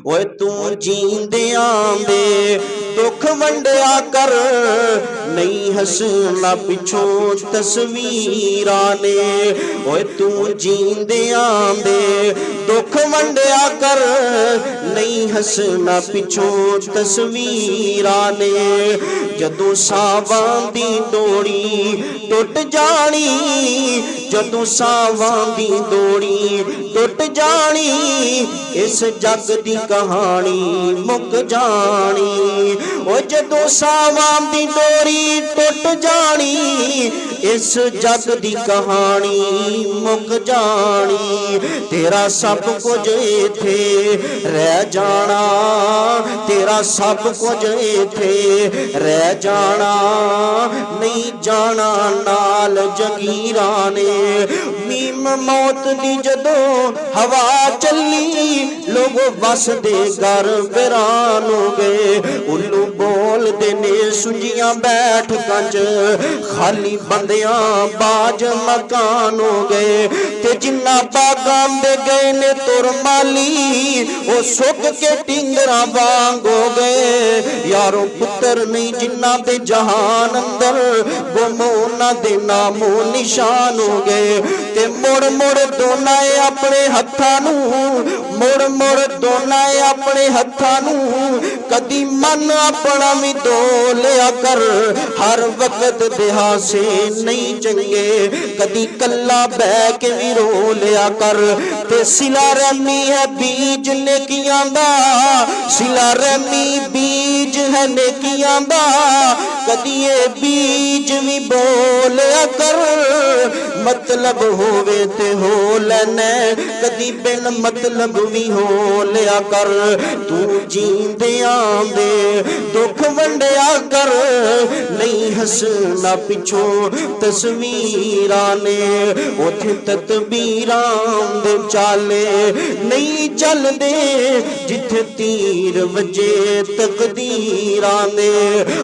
ओए तू जींदियां दे दुख वंडिया कर, नहीं हसना पिछों तस्वीरां ने। ओए तू जींदियां दे दुख वंडिया कर, नहीं हसना पिछों तस्वीरां ने। जदों सावां दी डोरी टुट जानी, जदों सावां दी डोरी टुट जानी, इस जग दी कहानी मुक जानी। ओ जदों सावां दी डोरी टुट जानी, इस जग दी कहानी मुक जानी। तेरा सब कुछ इथे रह जाना, तेरा सब कुछ इथे रह जाना, नहीं जाना नाल जगीरां ने। मीम मौत दी जदों हवा चली, लोग वसदे घर वीरान हो गए। उल्लू बोलदे ने सुंजियां बैठकां च, खाली बंदियां बाज मकान हो गए। ते जिन्ना बागां दे गए ने तुर माली, ओ सुक के टिंगरां वांग हो गए। यारो पुत्र नहीं जिन्ना दे जहान अंदर, गुम उन्हां दे नामो निशान हो गए। ते मुड़ मुड़ दोना अपने हत्थां नूं, मुड़ मुड़ दोना अपने हत्थां नूं, कदी मन अपना भी धो लिया कर। हर वक्त दे हासे नहीं चंगे, कदी कल्ला बह के भी रो लिया कर। ते सिला रहमी है बीज नेकियां दा, सिला रहमी बीज है नेकियां दा, कदी ये बीज भी बोलिया कर। मतलब होवे ते हो लेने, कदी बिन मतलब भी हो लिया कर। तू जींदियां दे दुख वंडिया कर, नहीं हसना पिछों तस्वीरां ने। उथे तदबीरां दे चाले नहीं चलदे, जिथे तीर वजे तकदीरां दे।